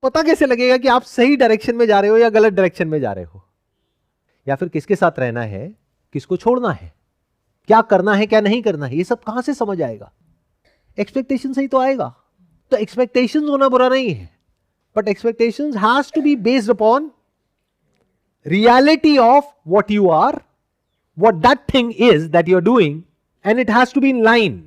पता कैसे लगेगा कि आप सही डायरेक्शन में जा रहे हो या गलत डायरेक्शन में जा रहे हो, या फिर किसके साथ रहना है, किसको छोड़ना है, क्या करना है क्या नहीं करना है, ये सब कहां से समझ आएगा? एक्सपेक्टेशन से ही तो आएगा। तो एक्सपेक्टेशंस होना बुरा नहीं है, but expectations has to be based upon reality of what you are, what that thing is that you are doing, and it has to be in line.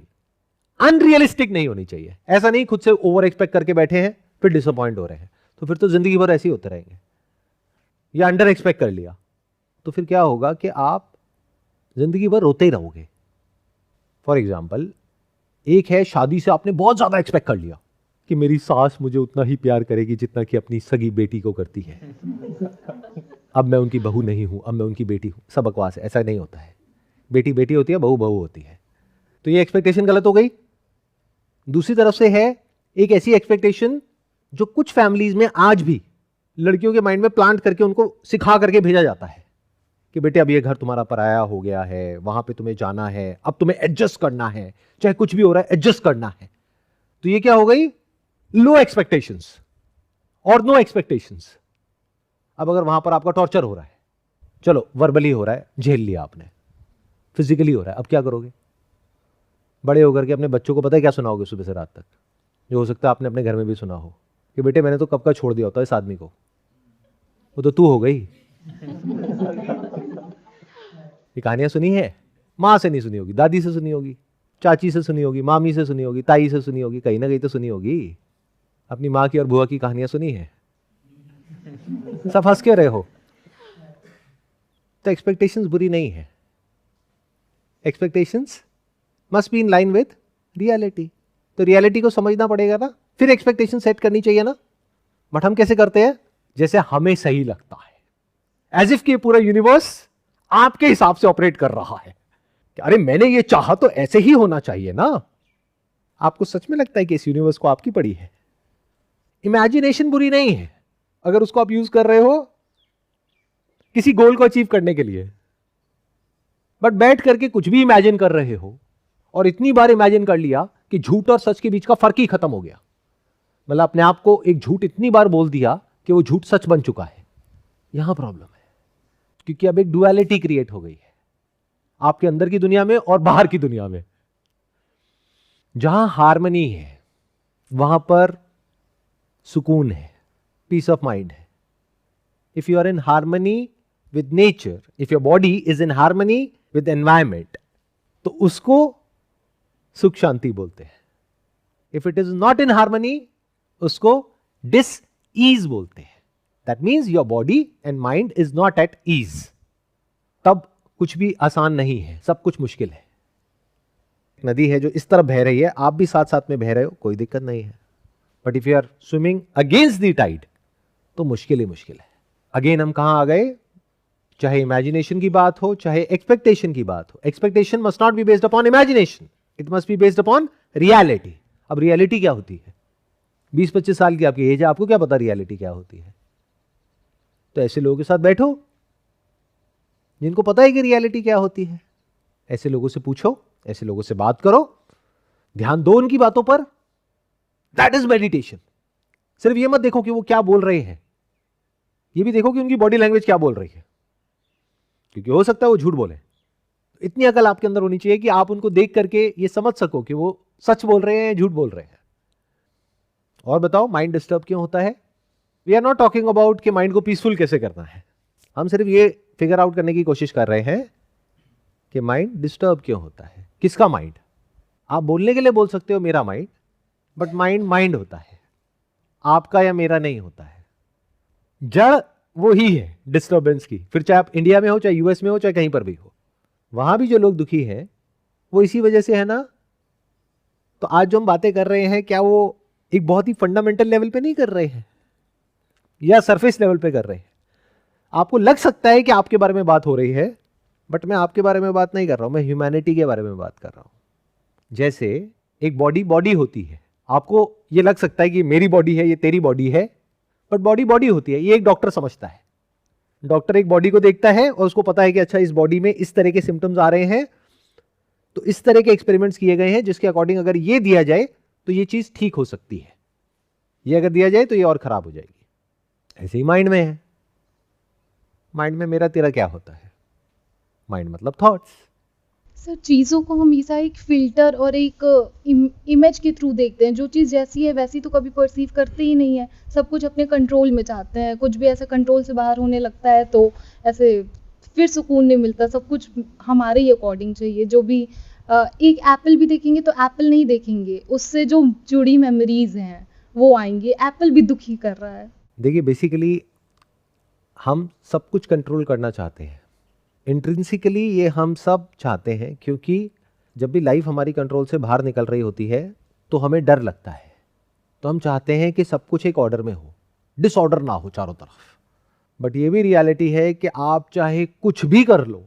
Unrealistic नहीं होनी चाहिए। ऐसा नहीं खुद से ओवर एक्सपेक्ट करके बैठे हैं फिर डिसअपॉइंट हो रहे हैं, तो फिर तो जिंदगी भर ऐसे ही होते रहेंगे। या अंडर एक्सपेक्ट कर लिया तो फिर क्या होगा कि आप जिंदगी भर रोते ही रहोगे। फॉर एग्जाम्पल, एक है शादी से आपने बहुत ज्यादा एक्सपेक्ट कर लिया कि मेरी सास मुझे उतना ही प्यार करेगी जितना कि अपनी सगी बेटी को करती है। अब मैं उनकी बहू नहीं हूं, अब मैं उनकी बेटी हूं। सब बकवास है, ऐसा नहीं होता है। बेटी बेटी होती है, बहू बहू होती है। तो ये एक्सपेक्टेशन गलत हो गई। दूसरी तरफ से है एक ऐसी एक्सपेक्टेशन जो कुछ फैमिलीज में आज भी लड़कियों के माइंड में प्लांट करके उनको सिखा करके भेजा जाता है कि बेटे अब ये घर तुम्हारा पराया हो गया है, वहां पे तुम्हें जाना है, अब तुम्हें एडजस्ट करना है, चाहे कुछ भी हो रहा है एडजस्ट करना है। तो ये क्या हो गई? लो एक्सपेक्टेशंस और नो एक्सपेक्टेशंस। अब अगर वहां पर आपका टॉर्चर हो रहा है, चलो वर्बली हो रहा है, झेल लिया आपने, फिजिकली हो रहा है, अब क्या करोगे? बड़े होकर के अपने बच्चों को पता है क्या सुनाओगे सुबह से रात तक, जो हो सकता है आपने अपने घर में भी सुना हो कि बेटे मैंने तो कब का छोड़ दिया होता है इस आदमी को, वो तो तू हो गई। ये कहानियां सुनी है? माँ से नहीं सुनी होगी, दादी से सुनी होगी, चाची से सुनी होगी, मामी से सुनी होगी, ताई से सुनी होगी, कहीं ना कहीं तो सुनी होगी। अपनी माँ की और बुआ की कहानियां सुनी है? सब हंस के रहे हो। तो एक्सपेक्टेशंस बुरी नहीं है, expectations must be in line with reality. तो रियलिटी को समझना पड़ेगा ना, फिर एक्सपेक्टेशन सेट करनी चाहिए ना। बट हम कैसे करते हैं? जैसे हमें सही लगता है, एज इफ कि पूरा यूनिवर्स आपके हिसाब से ऑपरेट कर रहा है कि अरे मैंने ये चाहा तो ऐसे ही होना चाहिए ना। आपको सच में लगता है कि इस यूनिवर्स को आपकी पड़ी है? इमेजिनेशन बुरी नहीं है अगर उसको आप यूज कर रहे हो किसी गोल को अचीव करने के लिए। बट बैठ करके कुछ भी इमेजिन कर रहे हो और इतनी बार इमेजिन कर लिया कि झूठ और सच के बीच का फर्क ही खत्म हो गया। मतलब अपने आप को एक झूठ इतनी बार बोल दिया कि वो झूठ सच बन चुका है। यहां प्रॉब्लम है, क्योंकि अब एक डुअलिटी क्रिएट हो गई है आपके अंदर की दुनिया में और बाहर की दुनिया में। जहां हार्मनी है वहां पर सुकून है, पीस ऑफ माइंड है। If you are in harmony with nature, if your body is in harmony with environment, तो उसको सुख शांति बोलते हैं। If it is not in harmony, उसको डिस ईज बोलते हैं। That means your body and mind is not at ease. तब कुछ भी आसान नहीं है, सब कुछ मुश्किल है। नदी है जो इस तरफ बह रही है, आप भी साथ साथ में बह रहे हो, कोई दिक्कत नहीं है। But if you are swimming against the tide तो मुश्किल ही मुश्किल है। अगेन हम कहां आ गए? चाहे इमेजिनेशन की बात हो, चाहे एक्सपेक्टेशन की बात हो, expectation must not be based upon imagination, it must be based upon reality. अब रियलिटी क्या होती है? 20-25 साल की आपकी एज है, आपको क्या पता रियलिटी क्या होती है? तो ऐसे लोगों के साथ बैठो जिनको पता है कि रियलिटी क्या होती है। ऐसे लोगों से पूछो, ऐसे लोगों से बात करो, ध्यान दो उनकी बातों पर। That is meditation. सिर्फ ये मत देखो कि वो क्या बोल रहे हैं, ये भी देखो कि उनकी बॉडी लैंग्वेज क्या बोल रही है, क्योंकि हो सकता है वो झूठ बोले। इतनी अकल आपके अंदर होनी चाहिए कि आप उनको देख करके ये समझ सको कि वो सच बोल रहे हैं या झूठ बोल रहे हैं। और बताओ माइंड डिस्टर्ब क्यों होता है? We are not talking about कि माइंड को पीसफुल कैसे करना है। हम सिर्फ ये फिगर आउट करने की कोशिश कर रहे हैं कि माइंड डिस्टर्ब क्यों होता है। किसका माइंड? आप बोलने के लिए बोल सकते हो मेरा माइंड, बट माइंड माइंड होता है, आपका या मेरा नहीं होता है। जड़ वो ही है डिस्टर्बेंस की। फिर चाहे आप इंडिया में हो, चाहे यूएस में हो, चाहे कहीं पर भी हो, वहां भी जो लोग दुखी हैं वो इसी वजह से है ना। तो आज जो हम बातें कर रहे हैं, क्या वो एक बहुत ही फंडामेंटल लेवल पे नहीं कर रहे हैं या सरफेस लेवल पे कर रहे हैं? आपको लग सकता है कि आपके बारे में बात हो रही है, बट मैं आपके बारे में बात नहीं कर रहा हूं, मैं ह्यूमैनिटी के बारे में बात कर रहा हूं। जैसे एक बॉडी होती है, आपको ये लग सकता है कि मेरी बॉडी है, ये तेरी बॉडी है, बट बॉडी होती है। ये एक डॉक्टर समझता है। डॉक्टर एक बॉडी को देखता है और उसको पता है कि अच्छा इस बॉडी में इस तरह के सिम्टम्स आ रहे हैं, तो इस तरह के एक्सपेरिमेंट्स किए गए हैं जिसके अकॉर्डिंग अगर ये दिया जाए तो ये चीज ठीक हो सकती है। ये अगर दिया जाए तो ये और खराब हो जाएगी। ऐसे ही माइंड में है। माइंड में मेरा तेरा क्या होता है? माइंड मतलब थॉट्स। सर चीज़ों को हमेशा एक फ़िल्टर और एक इमेज के थ्रू देखते हैं। जो चीज़ जैसी है वैसी तो कभी परसीव करते ही नहीं है। सब कुछ अपने कंट्रोल में चाहते हैं। कुछ भी ऐसा कंट्रोल से बाहर होने लगता है तो ऐसे फिर सुकून नहीं मिलता। सब कुछ हमारे ही अकॉर्डिंग चाहिए। जो भी एक एप्पल भी देखेंगे तो एप्पल नहीं देखेंगे, उससे जो जुड़ी मेमोरीज हैं वो आएंगी। एप्पल भी दुखी कर रहा है। देखिए बेसिकली हम सब कुछ कंट्रोल करना चाहते हैं। इंट्रिंसिकली ये हम सब चाहते हैं, क्योंकि जब भी लाइफ हमारी कंट्रोल से बाहर निकल रही होती है तो हमें डर लगता है। तो हम चाहते हैं कि सब कुछ एक ऑर्डर में हो, डिसऑर्डर ना हो चारों तरफ। बट ये भी रियलिटी है कि आप चाहे कुछ भी कर लो,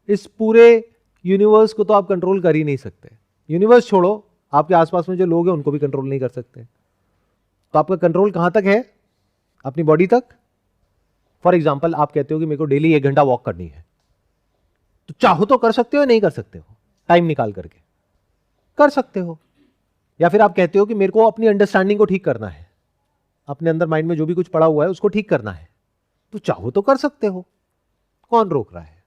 इस पूरे यूनिवर्स को तो आप कंट्रोल कर ही नहीं सकते। यूनिवर्स छोड़ो, आपके आसपास में जो लोग हैं उनको भी कंट्रोल नहीं कर सकते। तो आपका कंट्रोल कहां तक है? अपनी बॉडी तक। फॉर एग्जाम्पल आप कहते हो कि मेरे को डेली 1 घंटा वॉक करनी है, तो चाहो तो कर सकते हो या नहीं कर सकते हो? टाइम निकाल करके कर सकते हो। या फिर आप कहते हो कि मेरे को अपनी अंडरस्टैंडिंग को ठीक करना है, अपने अंदर माइंड में जो भी कुछ पड़ा हुआ है उसको ठीक करना है, तो चाहो तो कर सकते हो। कौन रोक रहा है?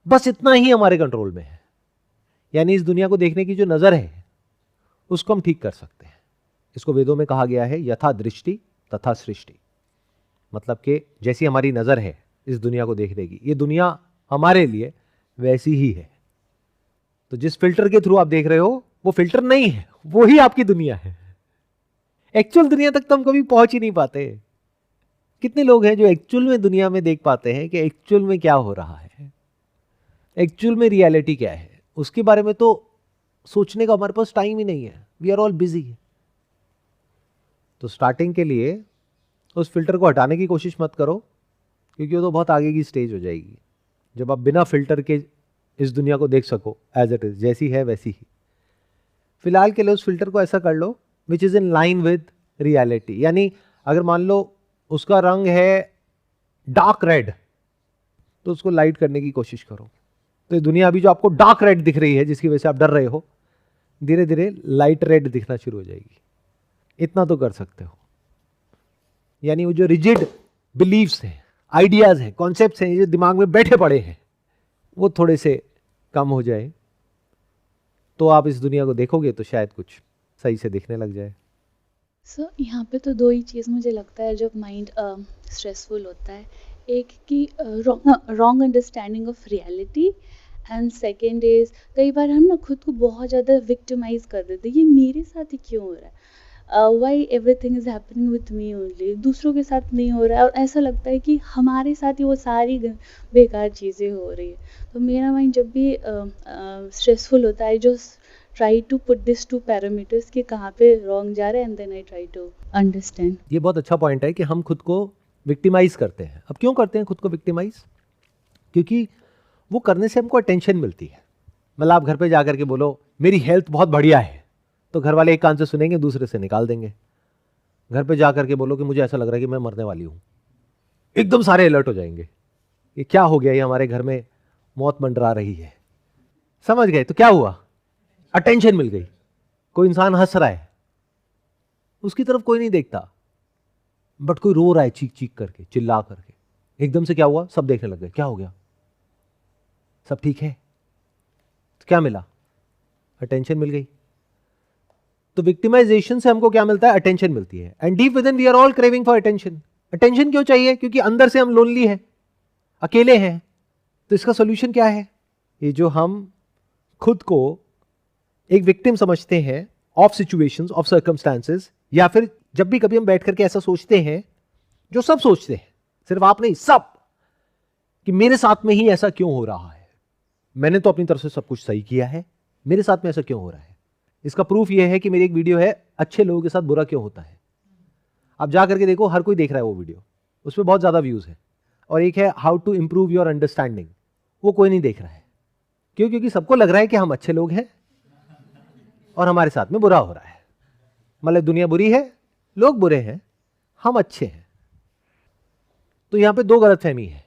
बस इतना ही हमारे कंट्रोल में है। यानी इस दुनिया को देखने की जो नजर है उसको हम ठीक कर सकते हैं। इसको वेदों में कहा गया है यथा दृष्टि तथा सृष्टि। मतलब कि जैसी हमारी नजर है इस दुनिया को देखने की, ये दुनिया हमारे लिए वैसी ही है। तो जिस फिल्टर के थ्रू आप देख रहे हो वो फिल्टर नहीं है, वो ही आपकी दुनिया है। एक्चुअल दुनिया तक तो हम कभी पहुंच ही नहीं पाते। कितने लोग हैं जो एक्चुअल में दुनिया में देख पाते हैं कि एक्चुअल में क्या हो रहा है, एक्चुअल में रियलिटी क्या है? उसके बारे में तो सोचने का हमारे पास टाइम ही नहीं है। We are all busy. तो स्टार्टिंग के लिए उस फिल्टर को हटाने की कोशिश मत करो, क्योंकि वो तो बहुत आगे की स्टेज हो जाएगी जब आप बिना फिल्टर के इस दुनिया को देख सको एज इट इज, जैसी है वैसी ही। फिलहाल के लिए उस फिल्टर को ऐसा कर लो which is in line with reality. यानी अगर मान लो उसका रंग है डार्क रेड, तो उसको लाइट करने की कोशिश करो। तो ये दुनिया अभी जो आपको डार्क रेड दिख रही है, जिसकी वजह से आप डर रहे हो, धीरे धीरे लाइट रेड दिखना शुरू हो जाएगी। इतना तो कर सकते हो। यानी वो जो रिजिड बिलीव्स हैं, आइडियाज हैं, कॉन्सेप्ट्स हैं, जो दिमाग में बैठे पड़े हैं, वो थोड़े से कम हो जाए तो आप इस दुनिया को देखोगे तो शायद कुछ सही से दिखने लग जाए। सर यहाँ पे तो दो ही चीज़ मुझे लगता है जब माइंड स्ट्रेसफुल होता है। एक कि wrong understanding of reality, and second is कई बार हम ना खुद को बहुत ज़्यादा विक्टिमाइज कर देते हैं। ये मेरे साथ ही क्यों हो रहा है, Y everything is happening with me only, दूसरों के साथ नहीं हो रहा है। और ऐसा लगता है कि हमारे साथ ही वो सारी बेकार चीज़ें हो रही है। तो मेरा माइंड जब भी स्ट्रेसफुल होता है, जो try to put these two parameters कि कहाँ पे wrong जा रहा है, and then I try to understand। ये बहुत अच्छा पॉइंट है कि हम खुद को विक्टिमाइज करते हैं। अब क्यों करते हैं खुद को विक्टिमाइज? क्योंकि वो करने से हमको अटेंशन मिलती है। मतलब आप घर पे जाकर के बोलो मेरी हेल्थ बहुत बढ़िया है, तो घर वाले एक कान से सुनेंगे, दूसरे से निकाल देंगे। घर पे जाकर के बोलो कि मुझे ऐसा लग रहा है कि मैं मरने वाली हूँ, एकदम सारे अलर्ट हो जाएंगे। ये क्या हो गया, ये हमारे घर में मौत मंडरा रही है। समझ गए? तो क्या हुआ? अटेंशन मिल गई। कोई इंसान हंस रहा है, उसकी तरफ कोई नहीं देखता, बट कोई रो रहा है चीख चीख करके, चिल्ला करके, एकदम से क्या हुआ? सब देखने लग गए, क्या हो गया, सब ठीक है। तो क्या मिला? अटेंशन मिल गई। तो विक्टिमाइजेशन से हमको क्या मिलता है? अटेंशन मिलती है। And deep within we are all craving for attention. Attention क्यों चाहिए? क्योंकि अंदर से हम लोनली हैं, अकेले हैं। तो इसका सोल्यूशन क्या है? ये जो हम खुद को एक विक्टिम समझते हैं ऑफ सिचुएशंस, ऑफ सर्कमस्टांसेस, या फिर जब भी कभी हम बैठ करके ऐसा सोचते हैं, जो सब सोचते हैं, सिर्फ आप नहीं, सब, कि मेरे साथ में ही ऐसा क्यों हो रहा है, मैंने तो अपनी तरफ से सब कुछ सही किया है, मेरे साथ में ऐसा क्यों हो रहा है। इसका प्रूफ यह है कि मेरी एक वीडियो है अच्छे लोगों के साथ बुरा क्यों होता है। आप जा करके देखो, हर कोई देख रहा है वो वीडियो, उसमें बहुत ज्यादा व्यूज है। और एक है how to improve your understanding, वो कोई नहीं देख रहा है। क्यों? क्योंकि सबको लग रहा है कि हम अच्छे लोग हैं और हमारे साथ में बुरा हो रहा है। मतलब दुनिया बुरी है, लोग बुरे हैं, हम अच्छे हैं। तो यहां पे दो गलतफहमी है।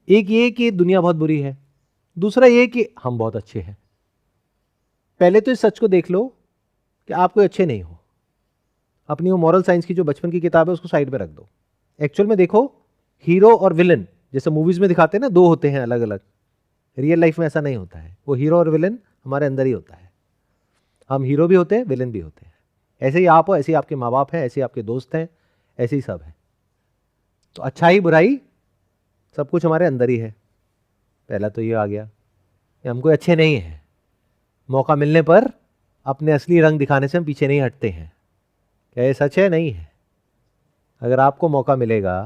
एक ये कि दुनिया बहुत बुरी है, दूसरा ये कि हम बहुत अच्छे हैं। पहले तो इस सच को देख लो कि आप कोई अच्छे नहीं हो, अपनी वो मॉरल साइंस की जो बचपन की किताब है उसको साइड पे रख दो। एक्चुअल में देखो, हीरो और विलन जैसे मूवीज में दिखाते हैं ना, दो होते हैं अलग अलग, रियल लाइफ में ऐसा नहीं होता है। वो हीरो और विलन हमारे अंदर ही होता है। हम हीरो भी होते हैं, विलन भी होते हैं। ऐसे ही आप हो, ऐसे ही आपके माँ बाप हैं, ऐसे ही आपके दोस्त हैं, ऐसे ही सब है। तो अच्छाई बुराई सब कुछ हमारे अंदर ही है। पहला तो ये आ गया कि हम कोई अच्छे नहीं हैं। मौका मिलने पर अपने असली रंग दिखाने से हम पीछे नहीं हटते हैं। क्या ये सच है? नहीं है। अगर आपको मौका मिलेगा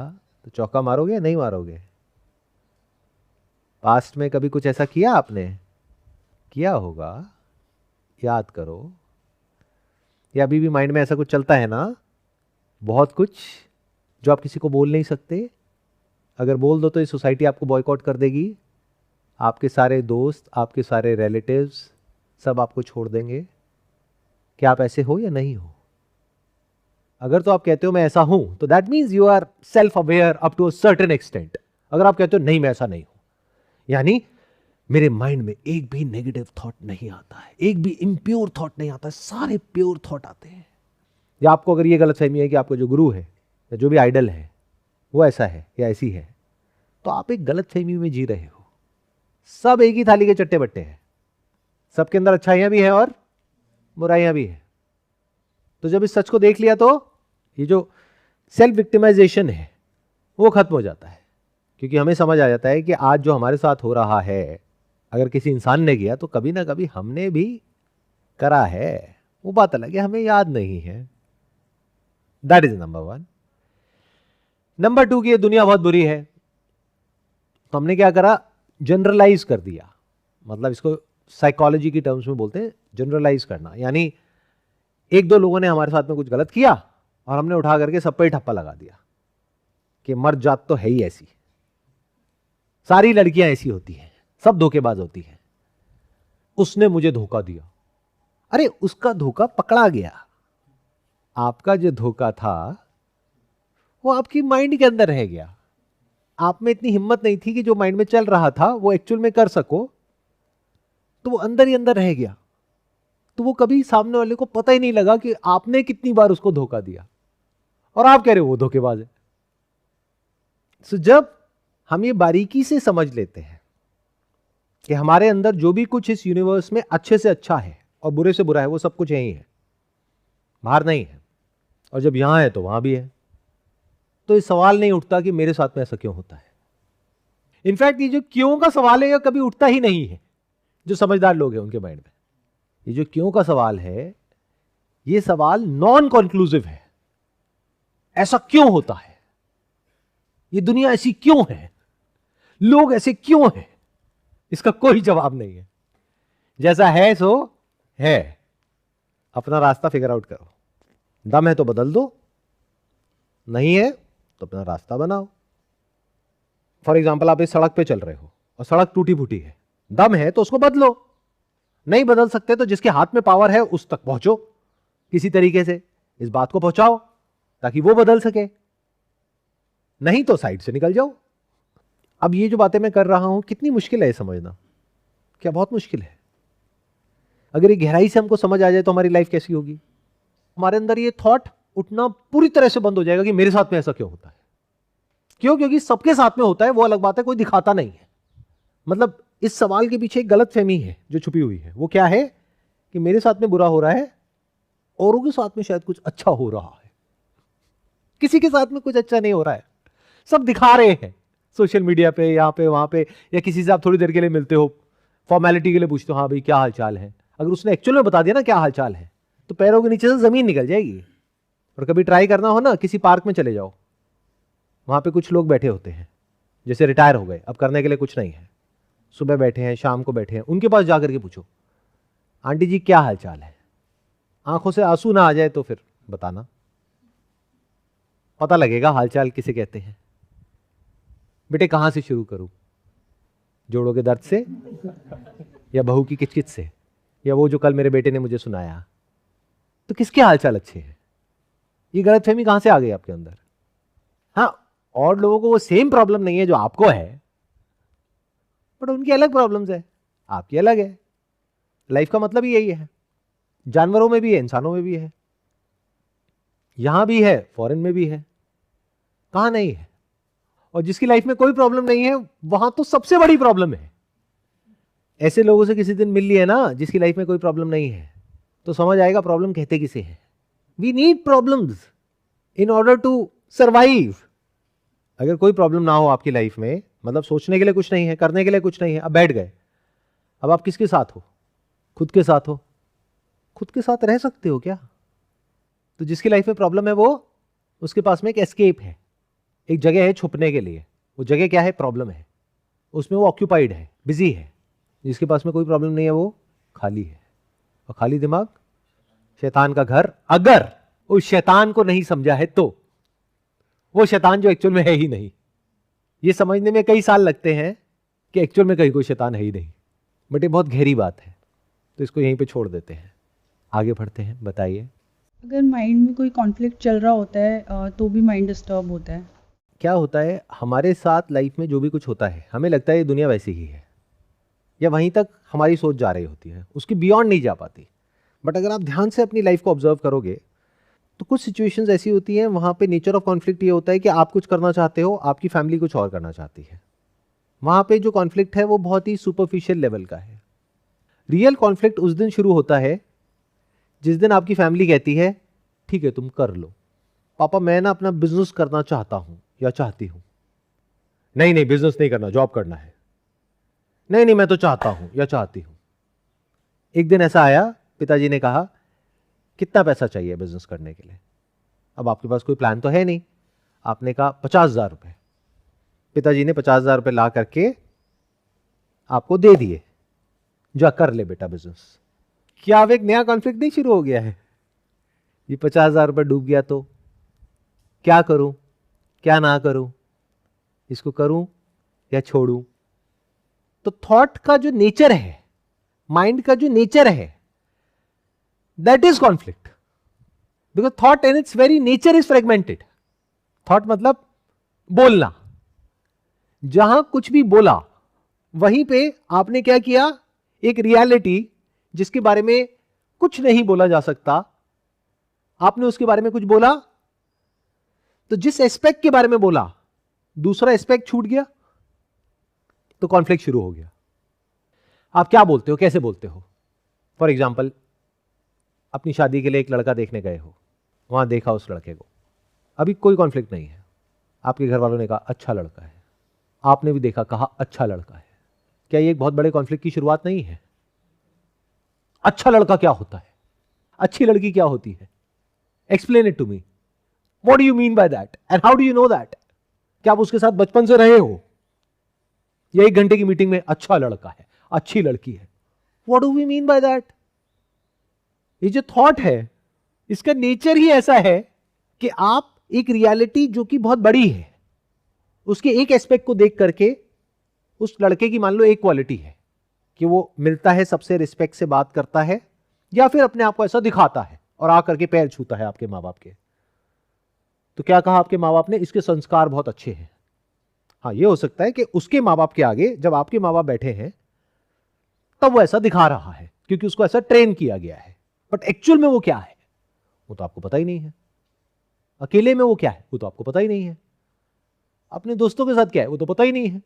तो चौका मारोगे या नहीं मारोगे? पास्ट में कभी कुछ ऐसा किया आपने? किया होगा, याद करो। या अभी भी माइंड में ऐसा कुछ चलता है ना, बहुत कुछ जो आप किसी को बोल नहीं सकते? अगर बोल दो तो ये सोसाइटी आपको बॉयकॉट कर देगी, आपके सारे दोस्त, आपके सारे रिलेटिव्स सब आपको छोड़ देंगे। क्या आप ऐसे हो या नहीं हो? अगर तो आप कहते हो मैं ऐसा हूं, तो that means you are self aware up to a certain extent. अगर आप कहते हो नहीं मैं ऐसा नहीं हूं, यानी मेरे माइंड में एक भी नेगेटिव थॉट नहीं आता है, एक भी इम्प्योर थॉट नहीं आता है, सारे प्योर थॉट आते हैं। या आपको अगर ये गलतफहमी है कि आपका जो गुरु है या जो भी आइडल है वो ऐसा है या ऐसी है, तो आप एक गलतफहमी में जी रहे हो। सब एक ही थाली के चट्टे बट्टे हैं, सबके अंदर अच्छाइयां भी हैं और बुराइयां भी हैं। तो जब इस सच को देख लिया तो ये जो सेल्फ विक्टिमाइजेशन है वो खत्म हो जाता है, क्योंकि हमें समझ आ जाता है कि आज जो हमारे साथ हो रहा है अगर किसी इंसान ने किया तो कभी ना कभी हमने भी करा है। वो बात अलग है, हमें याद नहीं है। That is number 1। नंबर 2 की ये दुनिया बहुत बुरी है, तो हमने क्या करा? जनरलाइज कर दिया। मतलब इसको साइकोलॉजी की टर्म्स में बोलते हैं जनरलाइज करना। यानी एक दो लोगों ने हमारे साथ में कुछ गलत किया और हमने उठा करके सब पे ही ठप्पा लगा दिया कि मर्द जात तो है ही ऐसी, सारी लड़कियां ऐसी होती हैं, सब धोखेबाज होती हैं, उसने मुझे धोखा दिया। अरे उसका धोखा पकड़ा गया, आपका जो धोखा था वो आपकी माइंड के अंदर रह गया। आप में इतनी हिम्मत नहीं थी कि जो माइंड में चल रहा था वो एक्चुअल में कर सको, तो वो अंदर ही अंदर रह गया। तो वो कभी सामने वाले को पता ही नहीं लगा कि आपने कितनी बार उसको धोखा दिया, और आप कह रहे हो वो धोखेबाज है। So, जब हम ये बारीकी से समझ लेते हैं कि हमारे अंदर जो भी कुछ इस यूनिवर्स में अच्छे से अच्छा है और बुरे से बुरा है, वो सब कुछ यही है, बाहर नहीं है, और जब यहां है तो वहां भी है, तो ये सवाल नहीं उठता कि मेरे साथ में ऐसा क्यों होता है। इनफैक्ट ये जो क्यों का सवाल है, ये कभी उठता ही नहीं है। जो समझदार लोग हैं उनके माइंड में ये जो क्यों का सवाल है, ये सवाल नॉन कंक्लूसिव है। ऐसा क्यों होता है, ये दुनिया ऐसी क्यों है, लोग ऐसे क्यों हैं, इसका कोई जवाब नहीं है। जैसा है सो है, अपना रास्ता फिगर आउट करो। दम है तो बदल दो, नहीं है तो अपना रास्ता बनाओ। फॉर एग्जाम्पल, आप इस सड़क पे चल रहे हो और सड़क टूटी फूटी है, दम है तो उसको बदलो। नहीं बदल सकते तो जिसके हाथ में पावर है उस तक पहुंचो, किसी तरीके से इस बात को पहुंचाओ ताकि वो बदल सके, नहीं तो साइड से निकल जाओ। अब ये जो बातें मैं कर रहा हूं, कितनी मुश्किल है ये समझना? क्या बहुत मुश्किल है? अगर ये गहराई से हमको समझ आ जाए तो हमारी लाइफ कैसी होगी? हमारे अंदर ये थॉट उठना पूरी तरह से बंद हो जाएगा कि मेरे साथ में ऐसा क्यों होता है। क्यों? क्योंकि सबके साथ में होता है, वो अलग बात है, कोई दिखाता नहीं है। मतलब इस सवाल के पीछे एक गलतफहमी है जो छुपी हुई है। वो क्या है कि मेरे साथ में बुरा हो रहा है, औरों के साथ में शायद कुछ अच्छा हो रहा है। किसी के साथ में कुछ अच्छा नहीं हो रहा है, सब दिखा रहे हैं सोशल मीडिया पे, यहाँ पे वहां पे, या किसी से आप थोड़ी देर के लिए मिलते हो, फॉर्मेलिटी के लिए पूछते हो, हाँ भाई क्या हाल चाल है। अगर उसने एक्चुअल में बता दिया ना क्या हाल चाल है, तो पैरों के नीचे से जमीन निकल जाएगी। और कभी ट्राई करना हो ना, किसी पार्क में चले जाओ, वहां पे कुछ लोग बैठे होते हैं, जैसे रिटायर हो गए, अब करने के लिए कुछ नहीं है, सुबह बैठे हैं, शाम को बैठे हैं, उनके पास जाकर के पूछो, आंटी जी क्या हाल चाल है। आंखों से आंसू ना आ जाए तो फिर बताना, पता लगेगा हालचाल किसे कहते हैं। बेटे कहां से शुरू करूं, जोड़ों के दर्द से, या बहू की किचकिच से, या वो जो कल मेरे बेटे ने मुझे सुनाया। तो किसके हालचाल अच्छे हैं? ये गलतफहमी कहां से आ गई आपके अंदर? हाँ, और लोगों को वो सेम प्रॉब्लम नहीं है जो आपको है, बट उनकी अलग प्रॉब्लम्स है, आपकी अलग है। लाइफ का मतलब ही यही है, जानवरों में भी है, इंसानों में भी है। यहां भी है, फॉरेन में भी है, कहां नहीं है? और जिसकी लाइफ में कोई प्रॉब्लम नहीं है वहां तो सबसे बड़ी प्रॉब्लम है। ऐसे लोगों से किसी दिन मिल लिए ना जिसकी लाइफ में कोई प्रॉब्लम नहीं है, तो समझ आएगा प्रॉब्लम कहते किसे हैं। We need problems in order to survive. अगर कोई प्रॉब्लम ना हो आपकी लाइफ में, मतलब सोचने के लिए कुछ नहीं है, करने के लिए कुछ नहीं है, अब बैठ गए, अब आप किसके साथ हो? खुद के साथ हो। खुद के साथ रह सकते हो क्या? तो जिसकी लाइफ में प्रॉब्लम है वो, उसके पास में एक एस्केप है, एक जगह है छुपने के लिए। वो जगह क्या है? प्रॉब्लम है, उसमें वो ऑक्यूपाइड है, बिजी है। जिसके पास में कोई प्रॉब्लम नहीं है वो खाली है, और खाली दिमाग शैतान का घर। अगर उस शैतान को नहीं समझा है तो वो शैतान जो एक्चुअल में है ही नहीं। ये समझने में कई साल लगते हैं कि एक्चुअल में कहीं कोई शैतान है ही नहीं, बट ये बहुत गहरी बात है, तो इसको यहीं पे छोड़ देते हैं, आगे बढ़ते हैं। बताइए। अगर माइंड में कोई कॉन्फ्लिक्ट चल रहा होता है तो भी माइंड डिस्टर्ब होता है। क्या होता है हमारे साथ लाइफ में, जो भी कुछ होता है हमें लगता है ये दुनिया वैसी ही है, या वहीं तक हमारी सोच जा रही होती है, उसकी बियॉन्ड नहीं जा पाती। बट अगर आप ध्यान से अपनी लाइफ को ऑब्जर्व करोगे तो कुछ सिचुएशंस ऐसी होती हैं, वहाँ पे नेचर ऑफ कॉन्फ्लिक्ट ये होता है कि आप कुछ करना चाहते हो, आपकी फैमिली कुछ और करना चाहती है। वहाँ पे जो कॉन्फ्लिक्ट है वो बहुत ही सुपरफिशियल लेवल का है। रियल कॉन्फ्लिक्ट उस दिन शुरू होता है जिस दिन आपकी फैमिली कहती है ठीक है तुम कर लो, पापा मैं ना अपना बिजनेस करना चाहता हूँ या चाहती हूँ। नहीं नहीं बिजनेस नहीं करना, जॉब करना है। नहीं नहीं मैं तो चाहता हूँ या चाहती हूँ। एक दिन ऐसा आया, पिताजी ने कहा कितना पैसा चाहिए बिजनेस करने के लिए? अब आपके पास कोई प्लान तो है नहीं, आपने कहा 50,000 रुपये। पिताजी ने 50,000 रुपये ला करके आपको दे दिए, जा कर ले बेटा बिजनेस। क्या अब एक नया कॉन्फ्लिक्ट नहीं शुरू हो गया है? ये 50,000 रुपये डूब गया तो क्या करूं, क्या ना करूं, इसको करूं या छोड़ूं? तो थॉट का जो नेचर है, माइंड का जो नेचर है, that is conflict, because thought in its very nature is fragmented. Thought मतलब बोलना। जहां कुछ भी बोला वहीं पे आपने क्या किया, एक रियलिटी जिसके बारे में कुछ नहीं बोला जा सकता, आपने उसके बारे में कुछ बोला, तो जिस एस्पेक्ट के बारे में बोला दूसरा एस्पेक्ट छूट गया, तो कॉन्फ्लिक्ट शुरू हो गया। आप क्या बोलते हो, कैसे बोलते हो? फॉर एग्जाम्पल, अपनी शादी के लिए एक लड़का देखने गए हो, वहां देखा उस लड़के को, अभी कोई कॉन्फ्लिक्ट नहीं है, आपके घर वालों ने कहा अच्छा लड़का है, आपने भी देखा कहा अच्छा लड़का है। क्या ये एक बहुत बड़े कॉन्फ्लिक्ट की शुरुआत नहीं है? अच्छा लड़का क्या होता है, अच्छी लड़की क्या होती है? Explain it to me, what do you mean by that and how do you know that? क्या आप उसके साथ बचपन से रहे हो, या 1 घंटे की मीटिंग में अच्छा लड़का है, अच्छी लड़की है? What do we mean by that? ये जो थॉट है इसका नेचर ही ऐसा है कि आप एक रियलिटी जो कि बहुत बड़ी है, उसके एक एस्पेक्ट को देख करके, उस लड़के की मान लो एक क्वालिटी है कि वो मिलता है सबसे, रिस्पेक्ट से बात करता है, या फिर अपने आप को ऐसा दिखाता है और आकर के पैर छूता है आपके मां बाप के। तो क्या कहा आपके मां बाप ने? इसके संस्कार बहुत अच्छे हैं। हाँ, ये हो सकता है कि उसके मां बाप के आगे जब आपके मां बाप बैठे हैं तब वो ऐसा दिखा रहा है क्योंकि उसको ऐसा ट्रेन किया गया है, बट एक्चुअल में वो क्या है वो तो आपको पता ही नहीं है। अकेले में वो क्या है वो तो आपको पता ही नहीं है। अपने दोस्तों के साथ क्या है वो तो पता ही नहीं है।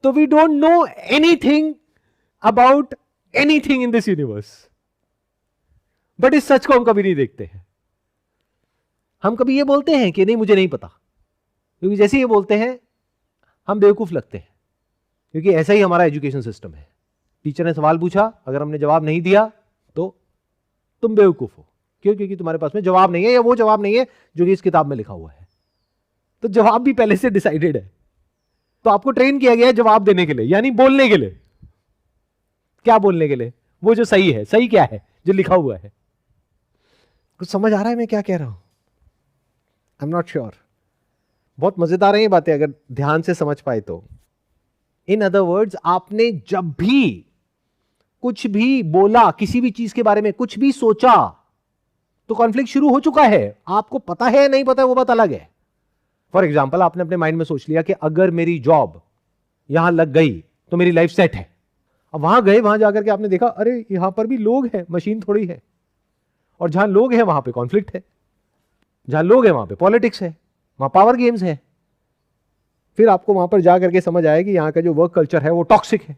तो we don't know anything about anything in this universe, but इस सच को हम कभी नहीं देखते हैं। हम कभी ये बोलते हैं कि नहीं मुझे नहीं पता, क्योंकि जैसे ये बोलते हैं हम बेवकूफ लगते हैं, क्योंकि ऐसा ही हमारा एजुकेशन सिस्टम है। टीचर ने सवाल पूछा, अगर हमने जवाब नहीं दिया तो तुम बेवकूफ हो। क्यों? क्योंकि तुम्हारे पास में जवाब नहीं है, या वो जवाब नहीं है जो कि इस किताब में लिखा हुआ है। तो जवाब भी पहले से डिसाइडेड है, तो आपको ट्रेन किया गया है जवाब देने के लिए, यानी बोलने के लिए। क्या बोलने के लिए? वो जो सही है। सही क्या है? जो लिखा हुआ है। कुछ समझ आ रहा है मैं क्या कह रहा हूं? I am not sure. बहुत मजेदार है ये बातें अगर ध्यान से समझ पाए तो। इन अदर वर्ड्स, आपने जब भी कुछ भी बोला, किसी भी चीज के बारे में कुछ भी सोचा, तो कॉन्फ्लिक्ट शुरू हो चुका है। आपको पता है नहीं पता है वो बात अलग है। फॉर एग्जाम्पल, आपने अपने माइंड में सोच लिया कि अगर मेरी जॉब यहां लग गई तो मेरी लाइफ सेट है। अब वहां गए, वहां जाकर के आपने देखा अरे यहां पर भी लोग हैं, मशीन थोड़ी है, और जहां लोग हैं वहां पे कॉन्फ्लिक्ट है। जहां लोग हैं वहां पे पॉलिटिक्स है, वहां पावर गेम्स है। फिर आपको वहां पर जा करके समझ आया कि यहाँ का जो वर्क कल्चर है वो टॉक्सिक है।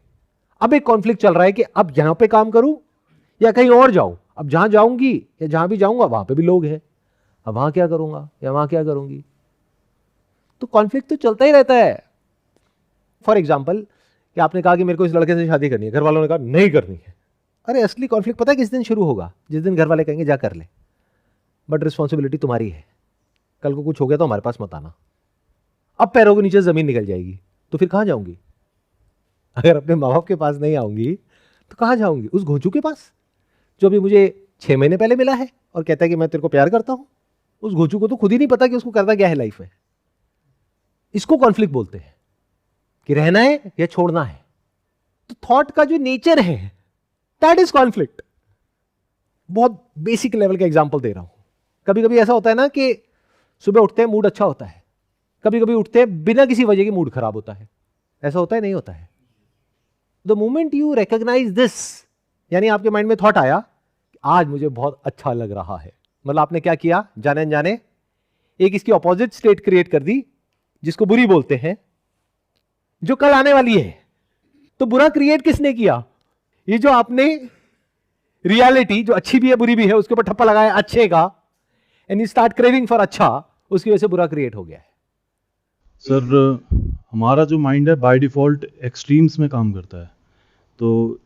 अब एक कॉन्फ्लिक्ट चल रहा है कि अब यहां पे काम करूं या कहीं और जाऊं। अब जहां जाऊंगी या जहां भी जाऊंगा वहां पे भी लोग हैं, अब वहां क्या करूंगा या वहां क्या करूंगी। तो कॉन्फ्लिक्ट तो चलता ही रहता है। फॉर एग्जाम्पल कि आपने कहा कि मेरे को इस लड़के से शादी करनी है, घर वालों ने कहा नहीं करनी है। अरे असली कॉन्फ्लिक्ट पता है किस दिन शुरू होगा? जिस दिन घर वाले कहेंगे जा कर ले, बट रिस्पॉन्सिबिलिटी तुम्हारी है, कल को कुछ हो गया तो हमारे पास मत आना। अब पैरों के नीचे जमीन निकल जाएगी तो फिर कहां जाऊंगी? अगर अपने माँ बाप के पास नहीं आऊंगी तो कहां जाऊंगी? उस घोंचू के पास जो अभी मुझे 6 महीने पहले मिला है और कहता है कि मैं तेरे को प्यार करता हूं। उस घोंचू को तो खुद ही नहीं पता कि उसको करना क्या है लाइफ में। इसको कॉन्फ्लिक्ट बोलते हैं कि रहना है या छोड़ना है। तो थॉट का जो नेचर है दैट इज कॉन्फ्लिक्ट। बहुत बेसिक लेवल का एग्जांपल दे रहा हूं। कभी कभी ऐसा होता है ना कि सुबह उठते हैं मूड अच्छा होता है, कभी कभी उठते हैं बिना किसी वजह के मूड खराब होता है। ऐसा होता है नहीं होता है? The moment you recognise this, यानी आपके माइंड में थॉट आया आज मुझे बहुत अच्छा लग रहा है, मतलब आपने क्या किया? जाने अनजाने एक इसकी ऑपोजिट स्टेट क्रिएट कर दी जिसको बुरी बोलते हैं, जो कल आने वाली है। तो बुरा क्रिएट किसने किया? ये जो आपने रियलिटी जो अच्छी भी है बुरी भी है उसके ऊपर ठप्पा लगाया अच्छे का, and you start craving for अच्छा, उसकी वजह से बुरा क्रिएट हो गया है। सर हमारा जो माइंड है बाय डिफ़ॉल्ट एक्सट्रीम्स में काम करता है। तो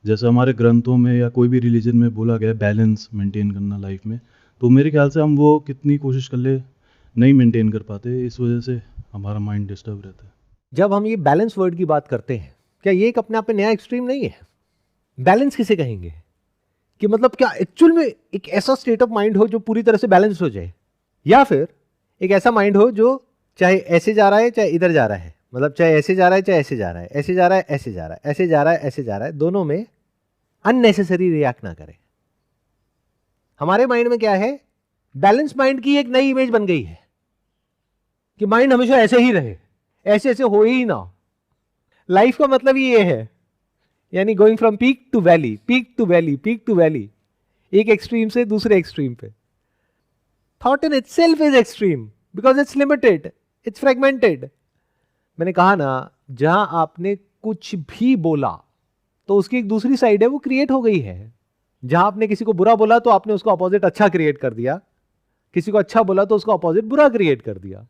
जैसे हमारे ग्रंथों में या कोई भी रिलीजन में बोला गया है बैलेंस मेंटेन करना लाइफ में, तो मेरे ख्याल से हम वो कितनी कोशिश कर ले नहीं मेंटेन कर पाते, इस वजह से हमारा माइंड डिस्टर्ब रहता है। जब हम ये बैलेंस वर्ड की बात करते हैं, क्या ये एक अपने आप में नया एक्सट्रीम नहीं है? बैलेंस किसे कहेंगे? कि मतलब क्या एक्चुअल में एक ऐसा स्टेट ऑफ माइंड हो जो पूरी तरह से बैलेंस हो जाए, या फिर एक ऐसा माइंड हो जो चाहे ऐसे जा रहा है चाहे इधर जा रहा है, मतलब चाहे ऐसे जा रहा है चाहे ऐसे जा रहा है, ऐसे जा रहा है ऐसे जा रहा है, ऐसे जा रहा है ऐसे जा रहा है, दोनों में अननेसेसरी रिएक्ट ना करे। हमारे माइंड में क्या है? बैलेंस माइंड की एक नई इमेज बन गई है कि माइंड हमेशा ऐसे ही रहे, ऐसे ऐसे हो ही ना। लाइफ का मतलब ये है, यानी going from peak to valley, peak to valley, peak to valley, एक एक्सट्रीम से दूसरे एक्सट्रीम पे। Thought in itself is extreme because it's limited, it's fragmented. मैंने कहा ना, जहां आपने कुछ भी बोला तो उसकी एक दूसरी साइड है वो क्रिएट हो गई है। जहां आपने किसी को बुरा बोला तो आपने उसका अपोजिट अच्छा क्रिएट कर दिया, किसी को अच्छा बोला तो उसका अपोजिट बुरा क्रिएट कर दिया।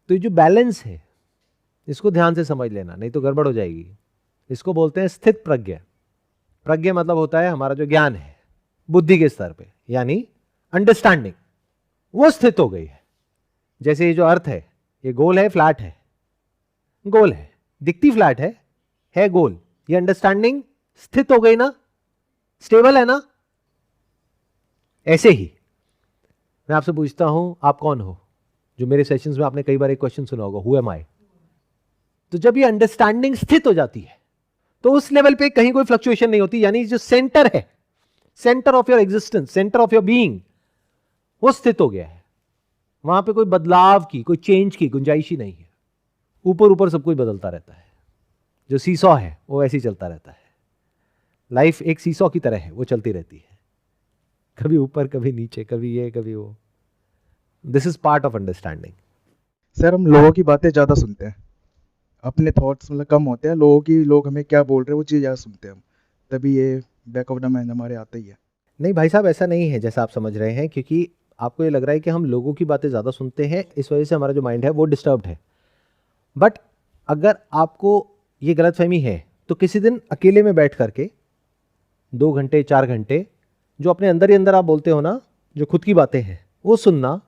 तो ये जो बैलेंस है इसको ध्यान से समझ लेना, नहीं तो गड़बड़ हो जाएगी। इसको बोलते हैं स्थित प्रज्ञा। प्रज्ञा मतलब होता है हमारा जो ज्ञान है बुद्धि के स्तर पे, यानी अंडरस्टैंडिंग, वो स्थित हो गई है। जैसे ये जो अर्थ है ये गोल है, फ्लैट है, गोल है, दिखती फ्लैट है गोल। ये अंडरस्टैंडिंग स्थित हो गई ना, स्टेबल है ना। ऐसे ही मैं आपसे पूछता हूं आप कौन हो? जो मेरे सेशंस में आपने कई बार एक क्वेश्चन सुना होगा, हु एम आई। तो जब ये अंडरस्टैंडिंग स्थित हो जाती है तो उस लेवल पे कहीं कोई फ्लक्चुएशन नहीं होती, यानी जो सेंटर है, centre of your existence, centre of your being, वो स्थित हो गया है। वहां पे कोई बदलाव की, कोई चेंज की गुंजाइश ही नहीं है। ऊपर ऊपर सब कुछ बदलता रहता है। जो सीसॉ है वो ऐसे ही चलता रहता है। लाइफ एक सीसॉ की तरह है, वो चलती रहती है, कभी ऊपर कभी नीचे, कभी ये कभी वो। This is part of understanding. Sir हम लोगों की बातें ज़्यादा सुनते हैं, अपने थॉट्स मतलब कम होते हैं। लोग हमें क्या बोल रहे हैं वो चीज़ ज़्यादा सुनते हैं हम, तभी ये बैक ऑफ द माइंड हमारे आता ही है। नहीं भाई साहब, ऐसा नहीं है जैसा आप समझ रहे हैं, क्योंकि आपको ये लग रहा है कि हम लोगों की बातें ज़्यादा सुनते हैं, इस वजह से हमारा जो माइंड है वो डिस्टर्ब्ड है। बट अगर आपको ये गलतफहमी है तो किसी दिन अकेले में बैठ करके 2 घंटे 4 घंटे जो अपने अंदर ही अंदर आप बोलते हो ना, जो खुद की बातें हैं वो सुनना।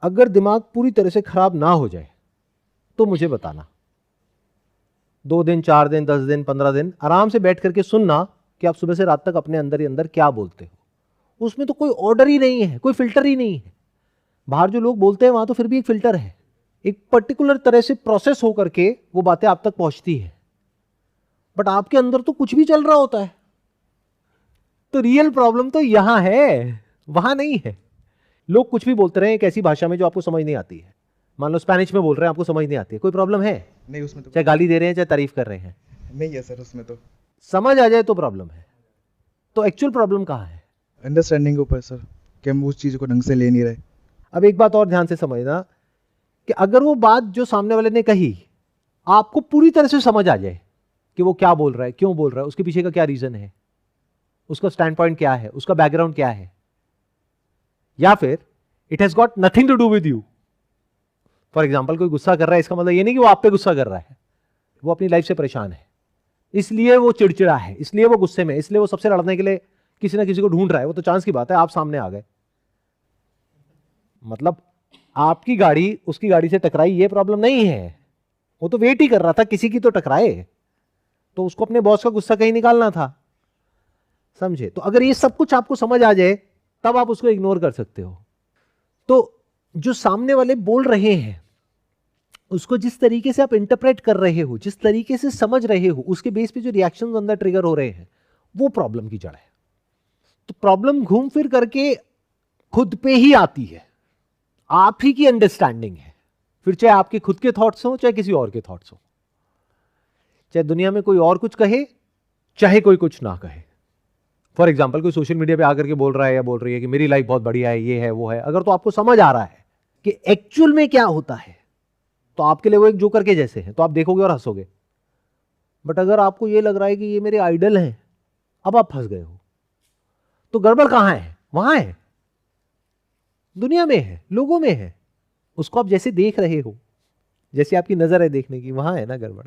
अगर दिमाग पूरी तरह से खराब ना हो जाए तो मुझे बताना। 2 दिन 4 दिन 10 दिन 15 दिन आराम से बैठ करके सुनना कि आप सुबह से रात तक अपने अंदर ही अंदर क्या बोलते हो। उसमें तो कोई ऑर्डर ही नहीं है, कोई फिल्टर ही नहीं है। बाहर जो लोग बोलते हैं वहां तो फिर भी एक फिल्टर है, एक पर्टिकुलर तरह से प्रोसेस हो करके वो बातें आप तक पहुंचती है। बट आपके अंदर तो कुछ भी चल रहा होता है। तो रियल प्रॉब्लम तो यहां है, वहां नहीं है। लोग कुछ भी बोलते रहे एक ऐसी भाषा में जो आपको समझ नहीं आती है। मान लो स्पेनिश में बोल रहे हैं, आपको समझ नहीं आती है, कोई प्रॉब्लम है? नहीं उसमें तो चाहे गाली दे रहे हैं चाहे तारीफ कर रहे हैं, नहीं है सर, उसमें तो समझ आ जाए तो प्रॉब्लम है। तो एक्चुअल प्रॉब्लम कहां है? अंडरस्टैंडिंग के ऊपर सर, कि हम उस चीज़ को ढंग से ले नहीं रहे। अब एक बात और ध्यान से समझना कि अगर वो बात जो सामने वाले ने कही आपको पूरी तरह से समझ आ जाए कि वो क्या बोल रहा है, क्यों बोल रहा है, उसके पीछे का क्या रीजन है, उसका स्टैंड पॉइंट क्या है, उसका बैकग्राउंड क्या है, या फिर it has got nothing to do with you. For example कोई गुस्सा कर रहा है, इसका मतलब ये नहीं कि वो आप पे गुस्सा कर रहा है, वो अपनी लाइफ से परेशान है, इसलिए वो चिड़चिड़ा है, इसलिए वो गुस्से में, इसलिए वो सबसे लड़ने के लिए किसी ना किसी को ढूंढ रहा है। वो तो चांस की बात है आप सामने आ गए, मतलब आपकी गाड़ी उसकी गाड़ी से टकराई, ये प्रॉब्लम नहीं है। वो तो वेट ही कर रहा था किसी की तो टकराए, तो उसको अपने बॉस का गुस्सा कहीं निकालना था, समझे। तो अगर ये सब कुछ आपको समझ आ जाए तब आप उसको इग्नोर कर सकते हो। तो जो सामने वाले बोल रहे हैं उसको जिस तरीके से आप इंटरप्रेट कर रहे हो, जिस तरीके से समझ रहे हो, उसके बेस पे जो रिएक्शंस अंदर ट्रिगर हो रहे हैं, वो प्रॉब्लम की जड़ है। तो प्रॉब्लम घूम फिर करके खुद पे ही आती है, आप ही की अंडरस्टैंडिंग है, फिर चाहे आपके खुद के थॉट्स हो चाहे किसी और के थॉट्स हो, चाहे दुनिया में कोई और कुछ कहे चाहे कोई कुछ ना कहे। फॉर एग्जाम्पल कोई सोशल मीडिया पे आकर के बोल रहा है या बोल रही है कि मेरी लाइफ बहुत बढ़िया है, ये है वो है, अगर तो आपको समझ आ रहा है कि एक्चुअल में क्या होता है तो आपके लिए वो एक जोकर के जैसे है, तो आप देखोगे और हंसोगे। बट अगर आपको ये लग रहा है कि ये मेरे आइडल हैं, अब आप फंस गए हो। तो गड़बड़ कहां है? वहां है, दुनिया में है, लोगों में है। उसको आप जैसे देख रहे हो, जैसे आपकी नजर है देखने की, वहां है ना गड़बड़।